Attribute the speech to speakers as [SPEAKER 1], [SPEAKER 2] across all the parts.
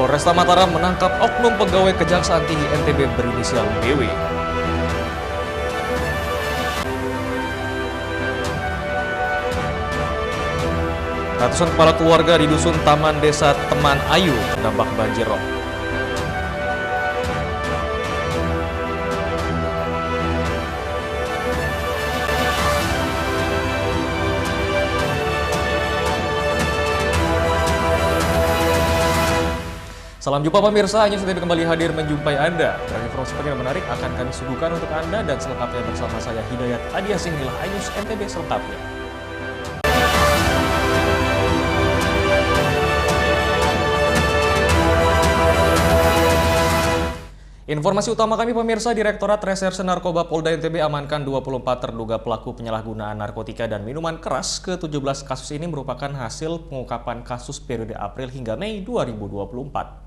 [SPEAKER 1] Polresta Mataram menangkap oknum pegawai Kejaksaan Tinggi NTB berinisial BW. Ratusan kepala keluarga di Dusun Taman Desa Teman Ayu terdampak banjir rob. Salam jumpa pemirsa, Anyus TV kembali hadir menjumpai Anda. Dan informasi penting dan menarik akan kami suguhkan untuk Anda dan selengkapnya bersama saya Hidayat Adiasing. Inilah Anyus NTB selengkapnya. Informasi utama kami pemirsa, Direktorat Reserse Narkoba Polda NTB amankan 24 terduga pelaku penyalahgunaan narkotika dan minuman keras. Ke-17 kasus ini merupakan hasil pengungkapan kasus periode April hingga Mei 2024.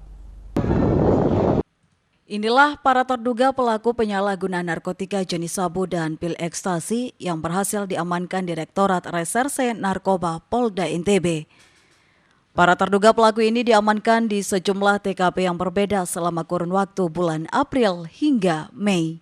[SPEAKER 2] Inilah para terduga pelaku penyalahgunaan narkotika jenis sabu dan pil ekstasi yang berhasil diamankan Direktorat Reserse Narkoba Polda NTB. Para terduga pelaku ini diamankan di sejumlah TKP yang berbeda selama kurun waktu bulan April hingga Mei.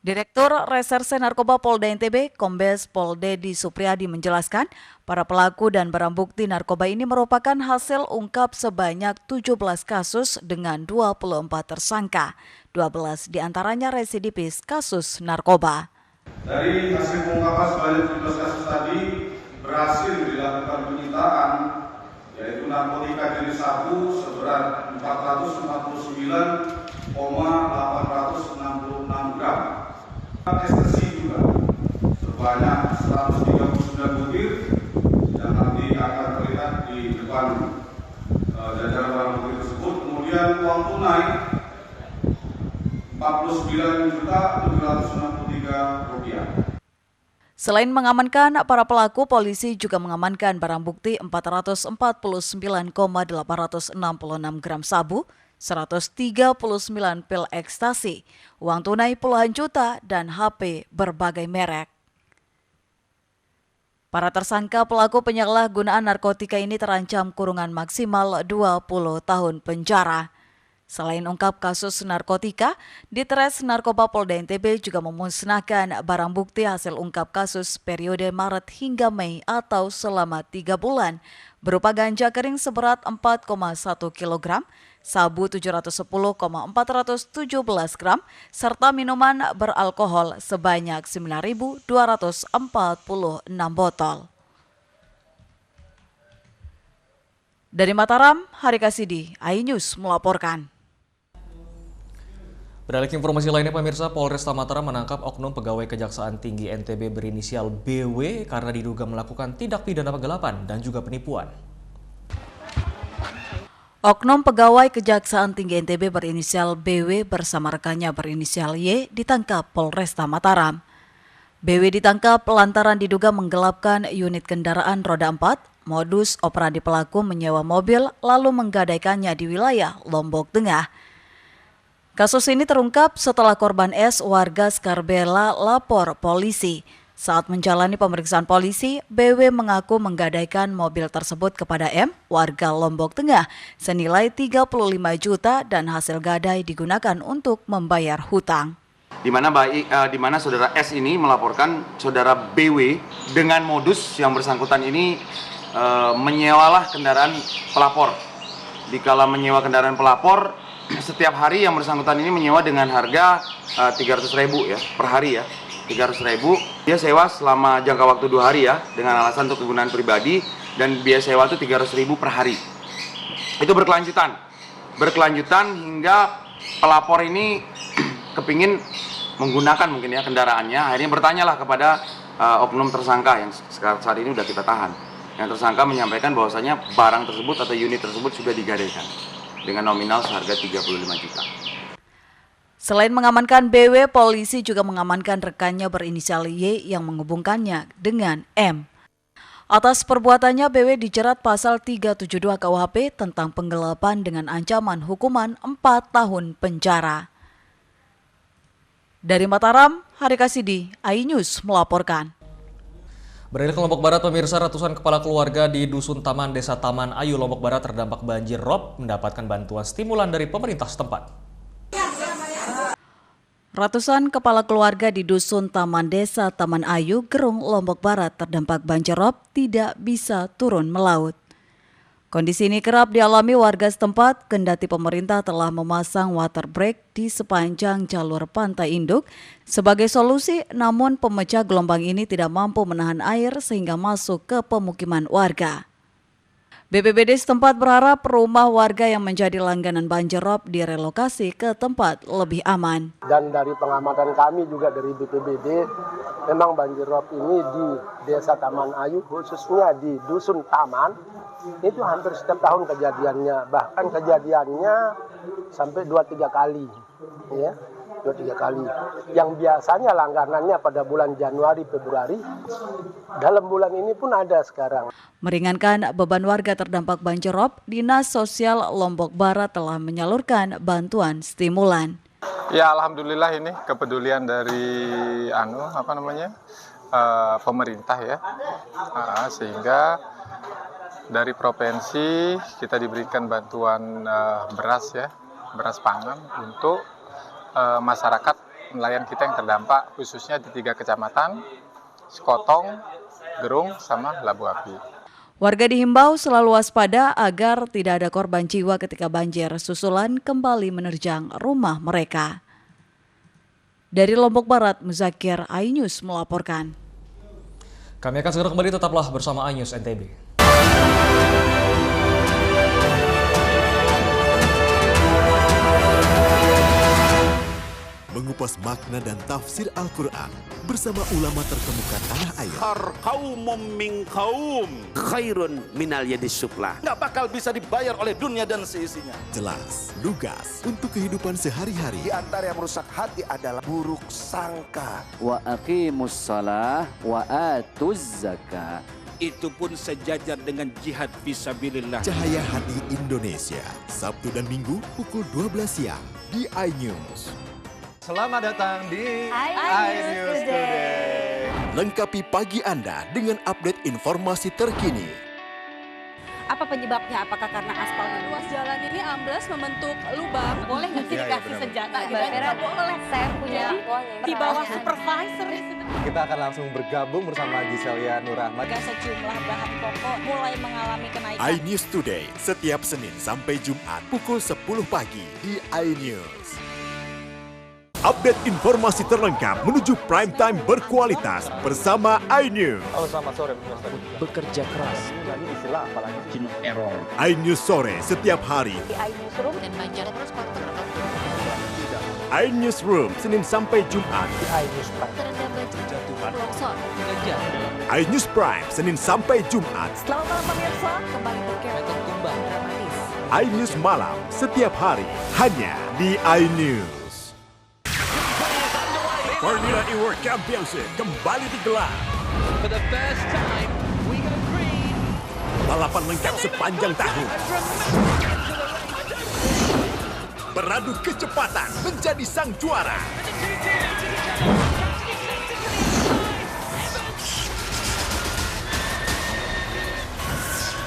[SPEAKER 2] Direktur Reserse Narkoba Polda NTB, Kombes Pol Dedi Supriyadi menjelaskan, para pelaku dan barang bukti narkoba ini merupakan hasil ungkap sebanyak 17 kasus dengan 24 tersangka, 12 diantaranya residivis kasus narkoba.
[SPEAKER 3] Dari hasil pengungkapan sebanyak 17 kasus tadi, berhasil dilakukan penyitaan, yaitu narkotika jenis sabu seberat 449,866 gram. Ekstasi juga sebanyak 139 butir yang nanti akan terlihat di depan jajaran barang bukti tersebut. Kemudian uang tunai 49.763 rupiah.
[SPEAKER 2] Selain mengamankan para pelaku, polisi juga mengamankan barang bukti 449,866 gram sabu, 139 pil ekstasi, uang tunai puluhan juta, dan HP berbagai merek. Para tersangka pelaku penyalahgunaan narkotika ini terancam kurungan maksimal 20 tahun penjara. Selain ungkap kasus narkotika, Ditres Narkoba Polda NTB juga memusnahkan barang bukti hasil ungkap kasus periode Maret hingga Mei atau selama 3 bulan, berupa ganja kering seberat 4,1 kg, sabu 710,417 gram, serta minuman beralkohol sebanyak 9.246 botol. Dari Mataram, Hari Kasidi, iNews melaporkan.
[SPEAKER 1] Beralih ke informasi lainnya pemirsa, Polresta Mataram menangkap oknum pegawai Kejaksaan Tinggi NTB berinisial BW karena diduga melakukan tindak pidana penggelapan dan juga penipuan.
[SPEAKER 2] Oknum pegawai Kejaksaan Tinggi NTB berinisial BW bersama rekannya berinisial Y ditangkap Polresta Mataram. BW ditangkap lantaran diduga menggelapkan unit kendaraan roda 4, modus operandi pelaku menyewa mobil lalu menggadaikannya di wilayah Lombok Tengah. Kasus ini terungkap setelah korban S warga Skarbela lapor polisi. Saat menjalani pemeriksaan polisi, BW mengaku menggadaikan mobil tersebut kepada M, warga Lombok Tengah, senilai 35 juta dan hasil gadai digunakan untuk membayar hutang.
[SPEAKER 4] Di mana saudara S ini melaporkan saudara BW dengan modus yang bersangkutan ini menyewalah kendaraan pelapor. Dikala menyewa kendaraan pelapor, setiap hari yang bersangkutan ini menyewa dengan harga 300.000 ya per hari ya. 300.000 dia sewa selama jangka waktu 2 hari ya, dengan alasan untuk kegunaan pribadi, dan biaya sewa itu 300.000 per hari. Itu berkelanjutan hingga pelapor ini kepingin menggunakan mungkin ya kendaraannya. Akhirnya bertanyalah kepada oknum tersangka yang saat ini sudah kita tahan. Yang tersangka menyampaikan bahwasanya barang tersebut atau unit tersebut sudah digadaikan dengan nominal seharga 35 juta.
[SPEAKER 2] Selain mengamankan BW, polisi juga mengamankan rekannya berinisial Y yang menghubungkannya dengan M. Atas perbuatannya, BW dijerat pasal 372 KUHP tentang penggelapan dengan ancaman hukuman 4 tahun penjara. Dari Mataram, Hari Kasidi, iNews melaporkan.
[SPEAKER 1] Beralih ke Lombok Barat, pemirsa, ratusan kepala keluarga di Dusun Taman, Desa Taman Ayu, Lombok Barat terdampak banjir rob mendapatkan bantuan stimulan dari pemerintah setempat.
[SPEAKER 2] Ratusan kepala keluarga di Dusun Taman Desa Taman Ayu, Gerung, Lombok Barat terdampak banjir rob tidak bisa turun melaut. Kondisi ini kerap dialami warga setempat, kendati pemerintah telah memasang water break di sepanjang jalur pantai induk sebagai solusi, namun pemecah gelombang ini tidak mampu menahan air sehingga masuk ke pemukiman warga. BPBD setempat berharap rumah warga yang menjadi langganan banjir rob direlokasi ke tempat lebih aman.
[SPEAKER 5] Dan dari pengamatan kami juga dari BPBD, memang banjir rob ini di Desa Taman Ayu, khususnya di Dusun Taman, itu hampir setiap tahun kejadiannya. Bahkan kejadiannya sampai 2-3 kali. Ya. 2-3 kali. Yang biasanya langganannya pada bulan Januari, Februari, dalam bulan ini pun ada sekarang.
[SPEAKER 2] Meringankan beban warga terdampak banjir rob, Dinas Sosial Lombok Barat telah menyalurkan bantuan stimulan.
[SPEAKER 6] Ya, alhamdulillah ini kepedulian dari pemerintah ya, sehingga dari provinsi kita diberikan bantuan beras pangan untuk masyarakat nelayan kita yang terdampak, khususnya di 3 kecamatan, Sekotong, Gerung, sama Labu Api.
[SPEAKER 2] Warga dihimbau selalu waspada agar tidak ada korban jiwa ketika banjir susulan kembali menerjang rumah mereka. Dari Lombok Barat, Muzakir, iNews melaporkan.
[SPEAKER 1] Kami akan segera kembali, tetaplah bersama iNews NTB.
[SPEAKER 7] Mengupas makna dan tafsir Al-Quran bersama ulama terkemuka tanah air.
[SPEAKER 8] Kaumum min kaum khairun minal yadis sufla. Nggak bakal bisa dibayar oleh dunia dan seisinya.
[SPEAKER 7] Jelas, lugas untuk kehidupan sehari-hari.
[SPEAKER 8] Di antara yang merusak hati adalah buruk sangka.
[SPEAKER 9] Wa aqimus shalah wa atuz zakah.
[SPEAKER 8] Itu pun sejajar dengan jihad fisabilillah.
[SPEAKER 7] Cahaya Hati Indonesia, Sabtu dan Minggu pukul 12 siang di iNews.
[SPEAKER 10] Selamat datang di iNews Today.
[SPEAKER 7] Lengkapi pagi Anda dengan update informasi terkini.
[SPEAKER 11] Apa penyebabnya? Apakah karena aspal ruas jalan ini amblas membentuk lubang? Boleh nggak sih dikasih senjata? Tidak boleh. Saya punya di bawah supervisor.
[SPEAKER 10] Kita akan langsung bergabung bersama Giselia Nurahmat.
[SPEAKER 11] Sejumlah bahan pokok mulai mengalami kenaikan.
[SPEAKER 7] iNews Today setiap Senin sampai Jumat pukul 10 pagi di iNews. Update informasi terlengkap menuju prime time berkualitas bersama iNews.
[SPEAKER 10] Halo, selamat sore.
[SPEAKER 9] Bekerja keras.
[SPEAKER 10] Ini istilah apa lagi?
[SPEAKER 9] Error.
[SPEAKER 7] iNews sore setiap hari.
[SPEAKER 11] Di iNewsroom dan Banjar terus
[SPEAKER 7] iNews Room Senin sampai Jumat.
[SPEAKER 10] Di iNews Prime.
[SPEAKER 11] terendam banjir, longsor.
[SPEAKER 7] iNews Prime Senin sampai Jumat.
[SPEAKER 11] Selamat malam pemirsa, kembali berkerek tumbang dramatis.
[SPEAKER 7] iNews malam setiap hari hanya di iNews. Formula E World Championship kembali digelar.
[SPEAKER 12] For the first time, we got green.
[SPEAKER 7] Balapan lengkap sepanjang tahun. Beradu kecepatan menjadi sang juara.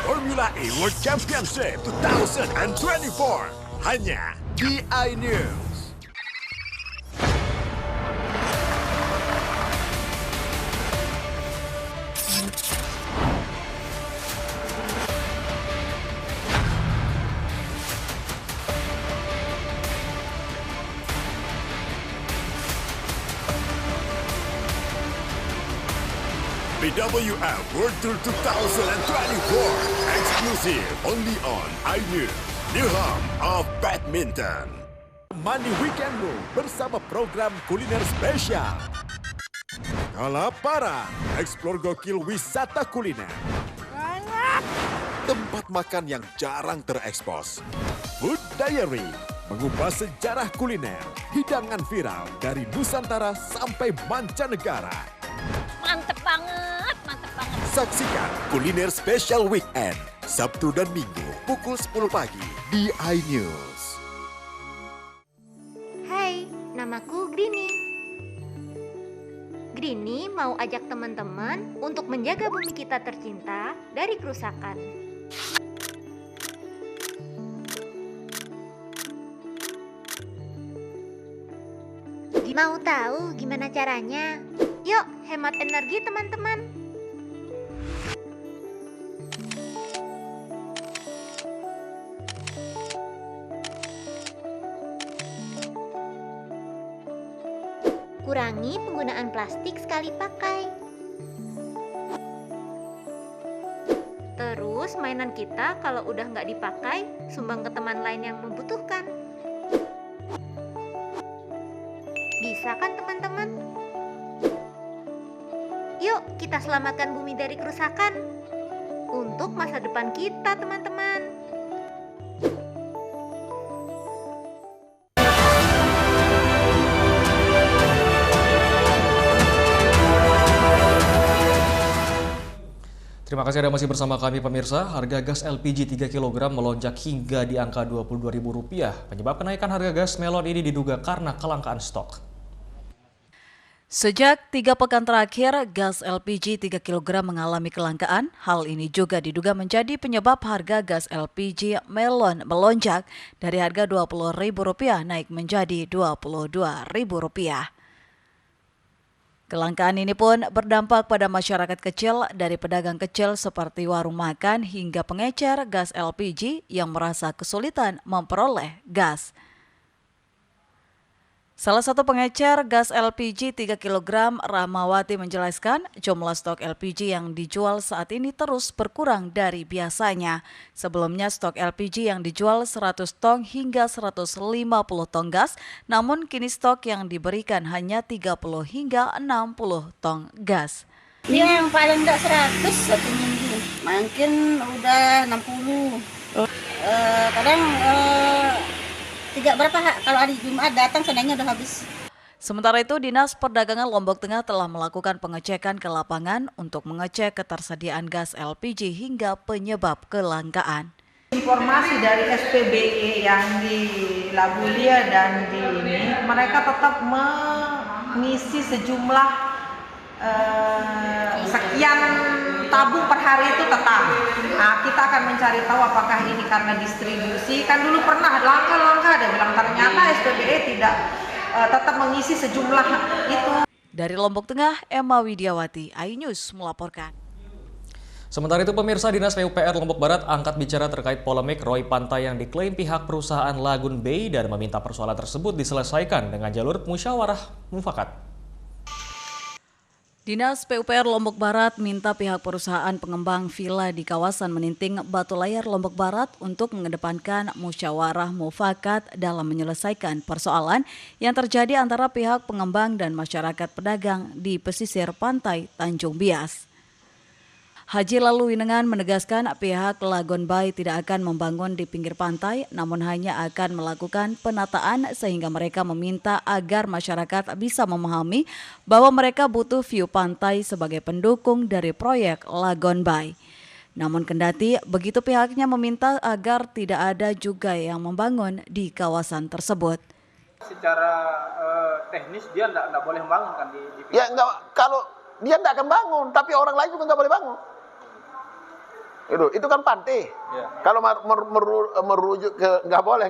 [SPEAKER 7] Formula E World Championship 2024 hanya di iNews. BWF World Tour 2024 exclusive only on iNews, New Home of Badminton. Mandi weekendmu bersama program kuliner spesial. Kalaparan, eksplor gokil wisata kuliner. Tempat makan yang jarang terekspos. Food Diary, mengupas sejarah kuliner, hidangan viral dari Nusantara sampai mancanegara.
[SPEAKER 11] Mantep banget, mantep banget.
[SPEAKER 7] Saksikan Kuliner Special Weekend, Sabtu dan Minggu pukul 10 pagi di iNews.
[SPEAKER 13] Hai, namaku Grini. Grini mau ajak teman-teman untuk menjaga bumi kita tercinta dari kerusakan. Mau tahu gimana caranya? Yuk, hemat energi teman-teman. Kurangi penggunaan plastik sekali pakai. Terus mainan kita kalau udah nggak dipakai, sumbang ke teman lain yang membutuhkan. Bisa kan teman-teman? Yuk kita selamatkan bumi dari kerusakan untuk masa depan kita teman-teman.
[SPEAKER 1] Terima kasih Anda masih bersama kami pemirsa. Harga gas LPG 3 kg melonjak hingga di angka Rp22.000. Penyebab kenaikan harga gas melon ini diduga karena kelangkaan stok.
[SPEAKER 2] Sejak 3 pekan terakhir, gas LPG 3 kg mengalami kelangkaan. Hal ini juga diduga menjadi penyebab harga gas LPG melon melonjak dari harga Rp20.000 naik menjadi Rp22.000. Kelangkaan ini pun berdampak pada masyarakat kecil dari pedagang kecil seperti warung makan hingga pengecer gas LPG yang merasa kesulitan memperoleh gas. Salah satu pengecer gas LPG 3 kg, Rahmawati menjelaskan jumlah stok LPG yang dijual saat ini terus berkurang dari biasanya. Sebelumnya stok LPG yang dijual 100 tong hingga 150 tong gas, namun kini stok yang diberikan hanya 30 hingga 60 tong gas.
[SPEAKER 14] Ini yang paling enggak 100 satu minggu, mungkin udah 60. Kadang tidak berapa, kalau hari Jumat datang senangnya udah habis.
[SPEAKER 2] Sementara itu, Dinas Perdagangan Lombok Tengah telah melakukan pengecekan ke lapangan untuk mengecek ketersediaan gas LPG hingga penyebab kelangkaan.
[SPEAKER 15] Informasi dari SPBE yang di Labulia dan di ini, mereka tetap mengisi sejumlah sekian tabung per hari itu tetap. Nah, kita akan mencari tahu apakah ini karena distribusi. Kan dulu pernah langkah-langkah ada bilang ternyata SPBE tidak tetap mengisi sejumlah itu.
[SPEAKER 2] Dari Lombok Tengah, Emma Widiawati, iNews melaporkan.
[SPEAKER 1] Sementara itu pemirsa, Dinas PUPR Lombok Barat angkat bicara terkait polemik Roy Pantai yang diklaim pihak perusahaan Lagun Bay dan meminta persoalan tersebut diselesaikan dengan jalur musyawarah mufakat.
[SPEAKER 2] Dinas PUPR Lombok Barat minta pihak perusahaan pengembang villa di kawasan Meninting Batu Layar Lombok Barat untuk mengedepankan musyawarah mufakat dalam menyelesaikan persoalan yang terjadi antara pihak pengembang dan masyarakat pedagang di pesisir pantai Tanjung Bias. Haji Laluwinengan menegaskan pihak Lagun Bay tidak akan membangun di pinggir pantai, namun hanya akan melakukan penataan sehingga mereka meminta agar masyarakat bisa memahami bahwa mereka butuh view pantai sebagai pendukung dari proyek Lagun Bay. Namun kendati begitu pihaknya meminta agar tidak ada juga yang membangun di kawasan tersebut.
[SPEAKER 16] Secara teknis dia tidak boleh membangun kan di
[SPEAKER 17] ya enggak, kalau dia tidak akan bangun, tapi orang lain juga nggak boleh bangun. Itu kan pantai. Ya. Kalau merujuk ke nggak boleh,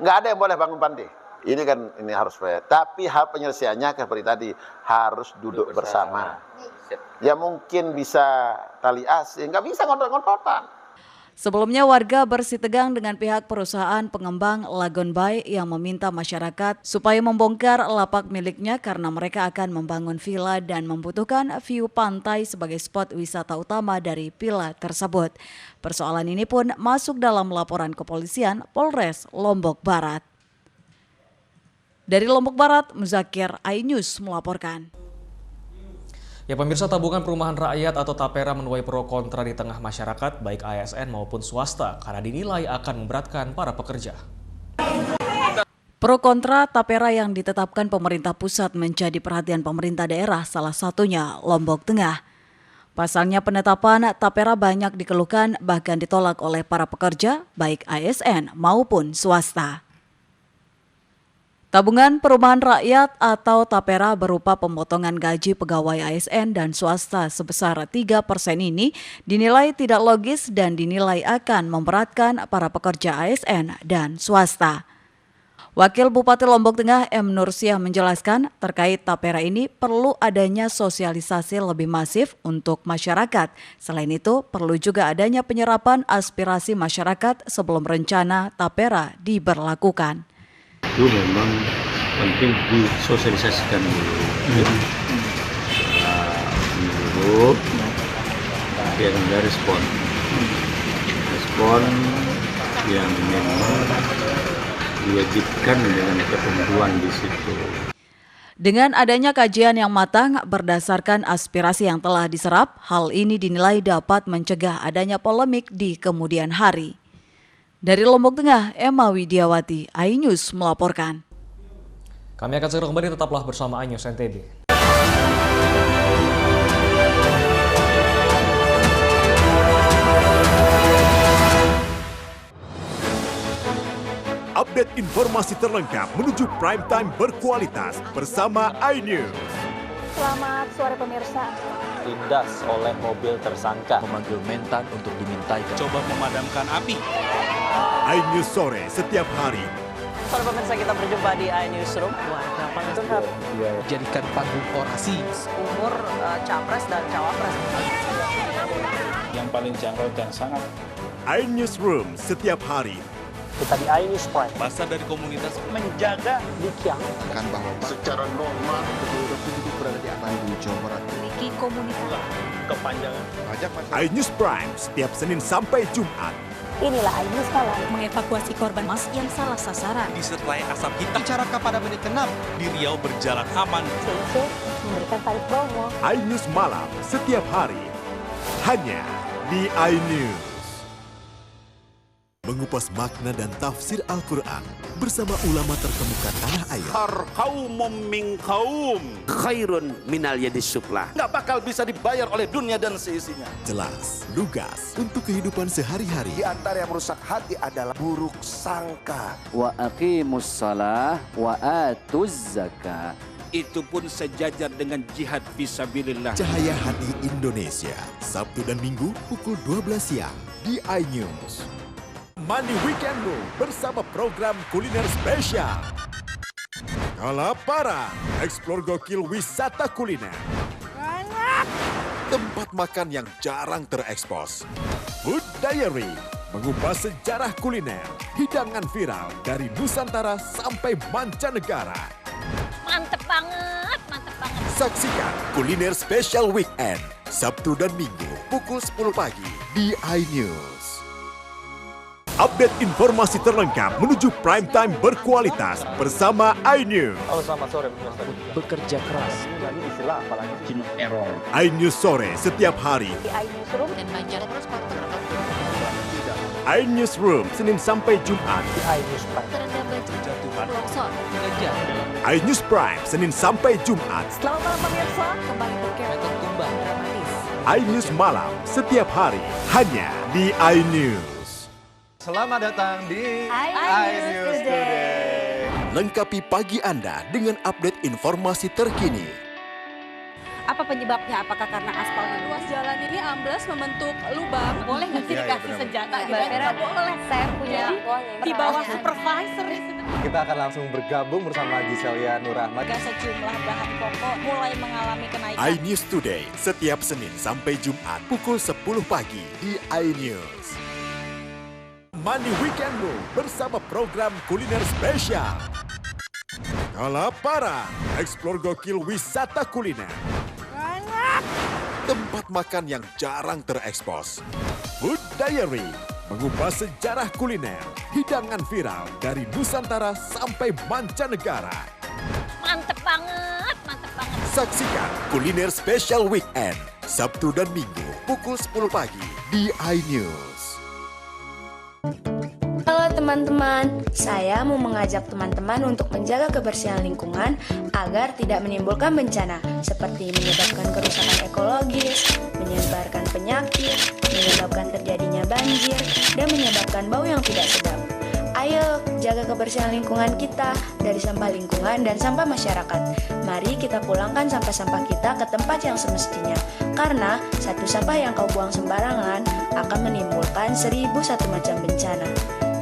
[SPEAKER 17] nggak ada yang boleh bangun pantai. Ini kan ini harus fair. Tapi hal penyelesaiannya seperti tadi harus duduk bersama. Ya mungkin bisa tali asing, nggak bisa ngotot-ngototan.
[SPEAKER 2] Sebelumnya warga bersitegang dengan pihak perusahaan pengembang Lagun Bay yang meminta masyarakat supaya membongkar lapak miliknya karena mereka akan membangun villa dan membutuhkan view pantai sebagai spot wisata utama dari villa tersebut. Persoalan ini pun masuk dalam laporan kepolisian Polres Lombok Barat. Dari Lombok Barat, Muzakir, iNews melaporkan.
[SPEAKER 1] Ya pemirsa, tabungan perumahan rakyat atau TAPERA menuai pro kontra di tengah masyarakat baik ASN maupun swasta karena dinilai akan memberatkan para pekerja.
[SPEAKER 2] Pro kontra TAPERA yang ditetapkan pemerintah pusat menjadi perhatian pemerintah daerah, salah satunya Lombok Tengah. Pasalnya penetapan TAPERA banyak dikeluhkan bahkan ditolak oleh para pekerja baik ASN maupun swasta. Tabungan Perumahan Rakyat atau TAPERA berupa pemotongan gaji pegawai ASN dan swasta sebesar 3% ini dinilai tidak logis dan dinilai akan memberatkan para pekerja ASN dan swasta. Wakil Bupati Lombok Tengah M. Nursiah menjelaskan terkait TAPERA ini perlu adanya sosialisasi lebih masif untuk masyarakat. Selain itu, perlu juga adanya penyerapan aspirasi masyarakat sebelum rencana TAPERA diberlakukan.
[SPEAKER 18] Itu memang penting disosialisasikan dulu. Menurut dia akan ada respon yang memang diwajibkan dengan ketentuan di situ.
[SPEAKER 2] Dengan adanya kajian yang matang berdasarkan aspirasi yang telah diserap, hal ini dinilai dapat mencegah adanya polemik di kemudian hari. Dari Lombok Tengah, Emma Widiawati, iNews melaporkan.
[SPEAKER 1] Kami akan segera kembali, tetaplah bersama iNews NTB.
[SPEAKER 7] Update informasi terlengkap menuju prime time berkualitas bersama iNews.
[SPEAKER 11] Selamat sore pemirsa.
[SPEAKER 10] Tindas oleh mobil tersangka memanggil mentan untuk dimintai coba memadamkan api.
[SPEAKER 7] iNews sore setiap hari.
[SPEAKER 19] Sore pemirsa, kita berjumpa di iNewsroom. Warga paling curhat.
[SPEAKER 10] Jadikan panggung orasi.
[SPEAKER 19] Umur capres dan cawapres.
[SPEAKER 18] Yang paling jangkau dan sangat.
[SPEAKER 7] iNewsroom setiap hari.
[SPEAKER 19] Kita di iNews Prime.
[SPEAKER 18] Masa dari komunitas
[SPEAKER 19] menjaga Dikyang.
[SPEAKER 17] Kan bahwa secara normal penduduk berada di Bandung, Jawa Barat.
[SPEAKER 11] Memiliki komunitas.
[SPEAKER 18] Kepanjangan.
[SPEAKER 7] iNews Prime setiap Senin sampai Jumat.
[SPEAKER 11] Inilah iNews Malam mengevakuasi korban mas yang salah sasaran.
[SPEAKER 18] Disertai asap hitam. Bicara kepada menit ke-6 di Riau berjalan aman.
[SPEAKER 11] CIC memberikan tarif promo.
[SPEAKER 7] iNews Malam setiap hari. Hanya di iNews. Mengupas makna dan tafsir Al-Quran bersama ulama terkemuka tanah air.
[SPEAKER 8] Kaumum min kaum khairun minal yadis sufla. Nggak bakal bisa dibayar oleh dunia dan seisinya.
[SPEAKER 7] Jelas, lugas untuk kehidupan sehari-hari.
[SPEAKER 17] Di antara yang merusak hati adalah buruk sangka.
[SPEAKER 9] Wa aqimus shalah wa atuz zakah.
[SPEAKER 8] Itu pun sejajar dengan jihad fisabilillah.
[SPEAKER 7] Cahaya Hati Indonesia, Sabtu dan Minggu pukul 12 siang di iNews. Money Weekendmu bersama program kuliner spesial. Kalaparan, eksplor gokil wisata kuliner. Tempat makan yang jarang terekspos. Food Diary, mengupas sejarah kuliner, hidangan viral dari Nusantara sampai mancanegara.
[SPEAKER 11] Mantep banget, mantep banget.
[SPEAKER 7] Saksikan kuliner spesial weekend, Sabtu dan Minggu pukul 10 pagi di iNews. Update informasi terlengkap menuju prime time berkualitas bersama iNews.
[SPEAKER 10] Halo, selamat sore pemirsa. Bekerja keras. Ini istilah apalagi? Error.
[SPEAKER 7] iNews sore setiap hari.
[SPEAKER 11] Di iNewsroom dan Banjar terus
[SPEAKER 7] iNewsroom Senin sampai Jumat.
[SPEAKER 10] Di iNews Prime.
[SPEAKER 11] terendam banjir, longsor.
[SPEAKER 7] iNews Prime Senin sampai Jumat.
[SPEAKER 11] Selamat malam pemirsa, kembali berkereta tumbang dramatis.
[SPEAKER 7] iNews Malam setiap hari hanya di iNews.
[SPEAKER 10] Selamat datang di
[SPEAKER 11] iNews Today.
[SPEAKER 7] Lengkapi pagi Anda dengan update informasi terkini.
[SPEAKER 11] Apa penyebabnya? Apakah karena aspal ruas jalan ini ambles membentuk lubang? Boleh nggak sih dikasih senjata? Nggak boleh. Saya punya di bawah supervisor.
[SPEAKER 10] Kita akan langsung bergabung bersama Giselia Nurahmat.
[SPEAKER 11] Sejumlah bahan pokok mulai mengalami kenaikan.
[SPEAKER 7] iNews Today setiap Senin sampai Jumat pukul 10 pagi di iNews. Money Weekendmu bersama program kuliner spesial. Kalaparan, eksplor gokil wisata kuliner. Tempat makan yang jarang terekspos. Food Diary, mengupas sejarah kuliner, hidangan viral dari Nusantara sampai mancanegara.
[SPEAKER 11] Mantep banget, mantep banget.
[SPEAKER 7] Saksikan kuliner spesial weekend, Sabtu dan Minggu pukul 10 pagi di iNews.
[SPEAKER 20] Halo teman-teman, saya mau mengajak teman-teman untuk menjaga kebersihan lingkungan agar tidak menimbulkan bencana seperti menyebabkan kerusakan ekologis, menyebarkan penyakit, menyebabkan terjadinya banjir, dan menyebabkan bau yang tidak sedap. Ayo, menjaga kebersihan lingkungan kita dari sampah lingkungan dan sampah masyarakat. Mari kita pulangkan sampah-sampah kita ke tempat yang semestinya, karena satu sampah yang kau buang sembarangan akan menimbulkan 1001 macam bencana.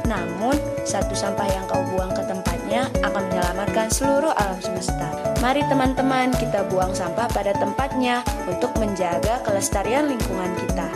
[SPEAKER 20] Namun, satu sampah yang kau buang ke tempatnya akan menyelamatkan seluruh alam semesta. Mari teman-teman, kita buang sampah pada tempatnya untuk menjaga kelestarian lingkungan kita.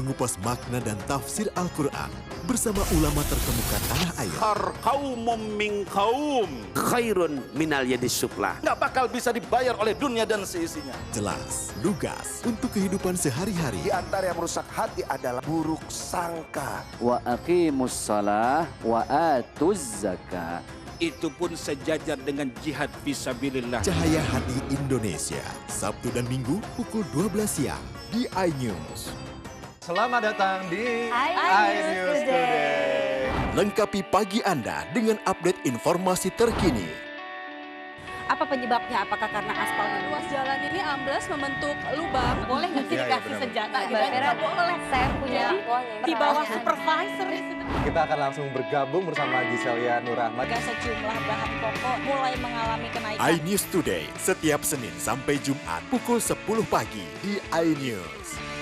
[SPEAKER 7] Mengupas makna dan tafsir Al-Quran bersama ulama terkemuka tanah air.
[SPEAKER 8] Kaumum min kaum khairun minal yadis sufla. Nggak bakal bisa dibayar oleh dunia dan seisinya.
[SPEAKER 7] Jelas, lugas untuk kehidupan sehari-hari.
[SPEAKER 21] Di antara yang merusak hati adalah buruk sangka.
[SPEAKER 9] Wa aqimus shalah wa atuz zakat.
[SPEAKER 8] Itu pun sejajar dengan jihad fisabilillah.
[SPEAKER 7] Cahaya Hati Indonesia, Sabtu dan Minggu pukul 12 siang di iNews.
[SPEAKER 18] Selamat datang di iNews Today.
[SPEAKER 7] Lengkapi pagi Anda dengan update informasi terkini.
[SPEAKER 11] Apa penyebabnya? Apakah karena aspal ruas jalan ini ambles membentuk lubang? Boleh nggak sih dikasih senjata? Nggak boleh. Saya punya di bawah supervisor.
[SPEAKER 18] Kita akan langsung bergabung bersama Giselia Nurahmat.
[SPEAKER 11] Sejumlah bahan pokok mulai mengalami kenaikan.
[SPEAKER 7] iNews Today setiap Senin sampai Jumat pukul 10 pagi di iNews.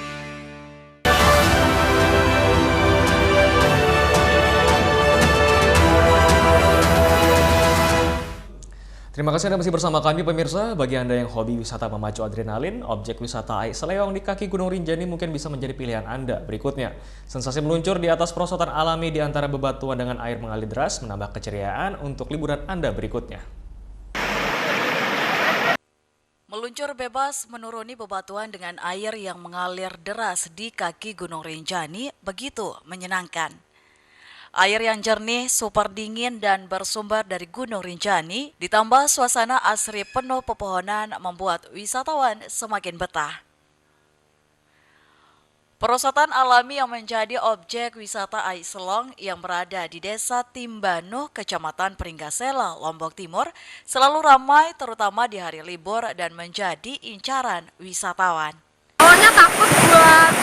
[SPEAKER 1] Terima kasih Anda masih bersama kami pemirsa. Bagi Anda yang hobi wisata memacu adrenalin, objek wisata air seleong di kaki Gunung Rinjani mungkin bisa menjadi pilihan Anda berikutnya. Sensasi meluncur di atas perosotan alami di antara bebatuan dengan air mengalir deras menambah keceriaan untuk liburan Anda berikutnya.
[SPEAKER 2] Meluncur bebas menuruni bebatuan dengan air yang mengalir deras di kaki Gunung Rinjani begitu menyenangkan. Air yang jernih, super dingin dan bersumber dari Gunung Rinjani, ditambah suasana asri penuh pepohonan membuat wisatawan semakin betah. Perosotan alami yang menjadi objek wisata air selong yang berada di Desa Timbanu, Kecamatan Pringgasela, Lombok Timur, selalu ramai terutama di hari libur dan menjadi incaran wisatawan.
[SPEAKER 22] Awalnya takut buat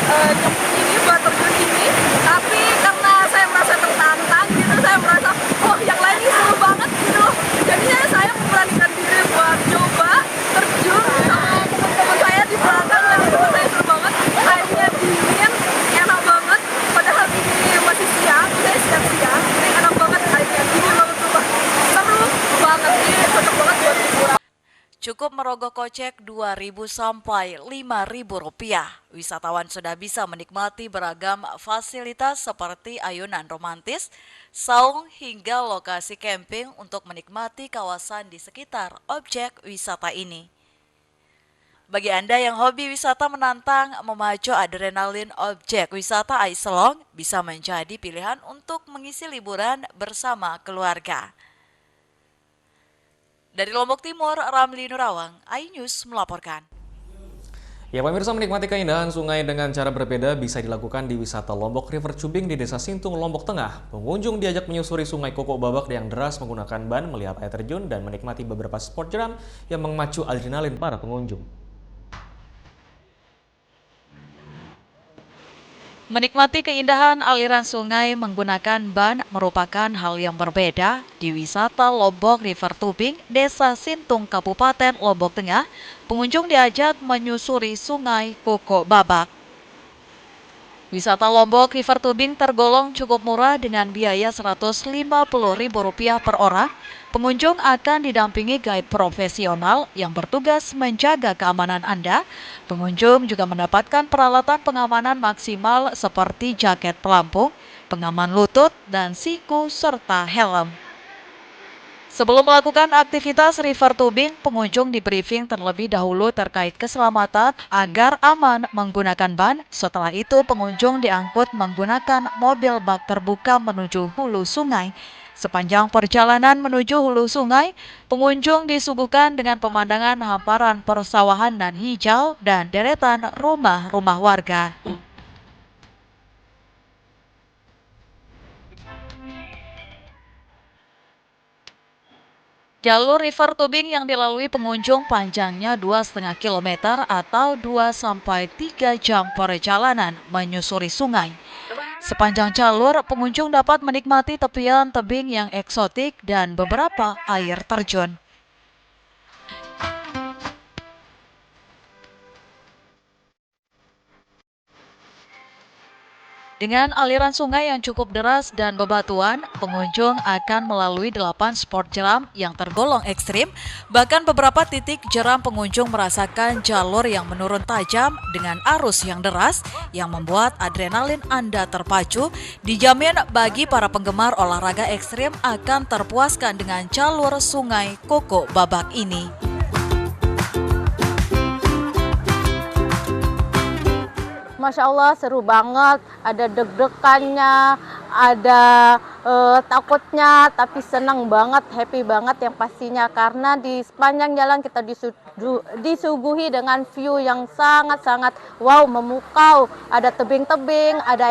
[SPEAKER 22] nyemplung ini, buat terjun ini, tapi karena saya merasa tertantang gitu, saya merasa oh yang lain ini seru banget gitu. Jadinya saya memberanikan diri buat coba terjun sama teman-teman saya di belakang dan itu saya seru banget. Airnya dingin, enak banget. Padahal ini masih siang, saya siang-siang, ini enak banget airnya dingin banget tuh. Seru banget ini, cocok banget buat liburan.
[SPEAKER 2] Cukup merogoh kocek Rp2.000 sampai Rp5.000. Wisatawan sudah bisa menikmati beragam fasilitas seperti ayunan romantis, saung hingga lokasi camping untuk menikmati kawasan di sekitar objek wisata ini. Bagi Anda yang hobi wisata menantang memacu adrenalin, objek wisata air selong bisa menjadi pilihan untuk mengisi liburan bersama keluarga. Dari Lombok Timur, Ramli Nurawang, iNews melaporkan.
[SPEAKER 1] Ya pemirsa, menikmati keindahan sungai dengan cara berbeda bisa dilakukan di wisata Lombok River Tubing di Desa Sintung, Lombok Tengah. Pengunjung diajak menyusuri sungai Koko Babak yang deras menggunakan ban, melihat air terjun, dan menikmati beberapa sport jeram yang memacu adrenalin para pengunjung.
[SPEAKER 2] Menikmati keindahan aliran sungai menggunakan ban merupakan hal yang berbeda di wisata Lombok River Tubing, Desa Sintung, Kabupaten Lombok Tengah. Pengunjung diajak menyusuri sungai Koko Babak. Wisata Lombok River Tubing tergolong cukup murah dengan biaya Rp150.000 per orang. Pengunjung akan didampingi guide profesional yang bertugas menjaga keamanan Anda. Pengunjung juga mendapatkan peralatan pengamanan maksimal seperti jaket pelampung, pengaman lutut, dan siku, serta helm. Sebelum melakukan aktivitas river tubing, pengunjung di-briefing terlebih dahulu terkait keselamatan agar aman menggunakan ban. Setelah itu, pengunjung diangkut menggunakan mobil bak terbuka menuju hulu sungai. Sepanjang perjalanan menuju hulu sungai, pengunjung disuguhkan dengan pemandangan hamparan persawahan dan hijau dan deretan rumah-rumah warga. Jalur river tubing yang dilalui pengunjung panjangnya 2,5 km atau 2-3 jam perjalanan menyusuri sungai. Sepanjang jalur, pengunjung dapat menikmati tepian tebing yang eksotik dan beberapa air terjun. Dengan aliran sungai yang cukup deras dan bebatuan, pengunjung akan melalui 8 spot jeram yang tergolong ekstrim. Bahkan beberapa titik jeram pengunjung merasakan jalur yang menurun tajam dengan arus yang deras yang membuat adrenalin Anda terpacu. Dijamin bagi para penggemar olahraga ekstrim akan terpuaskan dengan jalur sungai Koko Babak ini.
[SPEAKER 3] Masya Allah seru banget, ada deg-degannya, ada takutnya, tapi senang banget, happy banget yang pastinya karena di sepanjang jalan kita disuguhi dengan view yang sangat-sangat wow, memukau. Ada tebing-tebing, ada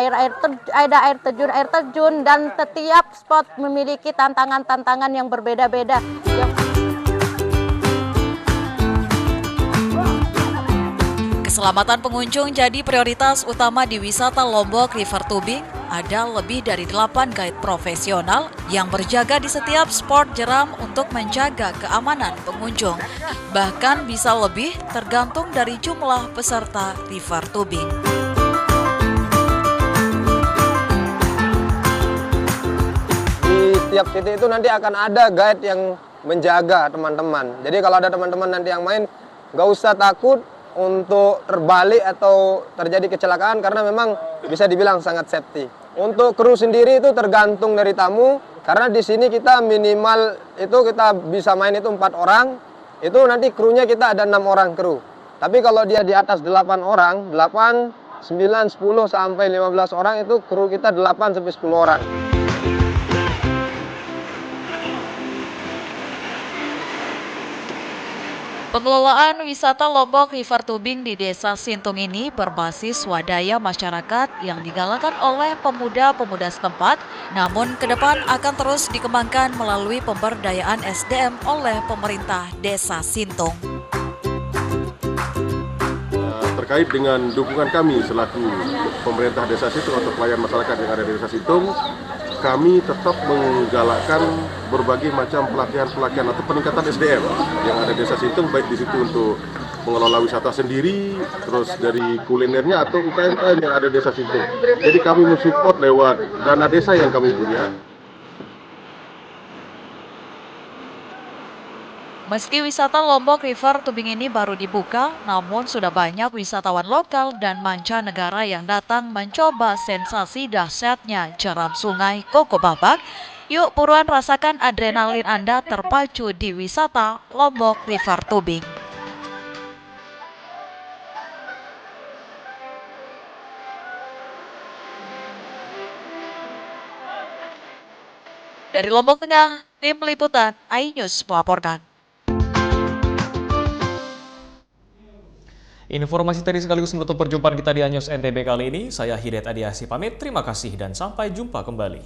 [SPEAKER 3] air terjun, dan setiap spot memiliki tantangan-tantangan yang berbeda-beda.
[SPEAKER 2] Keselamatan pengunjung jadi prioritas utama di wisata Lombok River Tubing. Ada lebih dari 8 guide profesional yang berjaga di setiap spot jeram untuk menjaga keamanan pengunjung. Bahkan bisa lebih tergantung dari jumlah peserta River Tubing.
[SPEAKER 4] Di tiap titik itu nanti akan ada guide yang menjaga teman-teman. Jadi kalau ada teman-teman nanti yang main, nggak usah takut untuk terbalik atau terjadi kecelakaan karena memang bisa dibilang sangat safety. Untuk kru sendiri itu tergantung dari tamu karena di sini kita minimal itu kita bisa main itu 4 orang. Itu nanti krunya kita ada 6 orang kru. Tapi kalau dia di atas 8 orang, 8, 9, 10 sampai 15 orang itu kru kita 8 sampai 10 orang.
[SPEAKER 2] Pengelolaan wisata Lombok River Tubing di Desa Sintung ini berbasis swadaya masyarakat yang digalakkan oleh pemuda-pemuda setempat, namun ke depan akan terus dikembangkan melalui pemberdayaan SDM oleh pemerintah Desa Sintung.
[SPEAKER 23] Terkait dengan dukungan kami selaku pemerintah Desa Sintung atau pelayan masyarakat yang ada di Desa Sintung, kami tetap menggalakkan berbagai macam pelatihan-pelatihan atau peningkatan SDM yang ada di Desa Sintung, baik di situ untuk mengelola wisata sendiri, terus dari kulinernya atau UKM yang ada di Desa Sintung. Jadi kami mensupport lewat dana desa yang kami punya.
[SPEAKER 2] Meski wisata Lombok River Tubing ini baru dibuka, namun sudah banyak wisatawan lokal dan mancanegara yang datang mencoba sensasi dahsyatnya jeram sungai Koko Babak. Yuk buruan rasakan adrenalin Anda terpacu di wisata Lombok River Tubing. Dari Lombok Tengah, tim liputan iNews melaporkan.
[SPEAKER 1] Informasi tadi sekaligus menutup perjumpaan kita di iNews NTB kali ini. Saya Hidayat Adiasi pamit, terima kasih dan sampai jumpa kembali.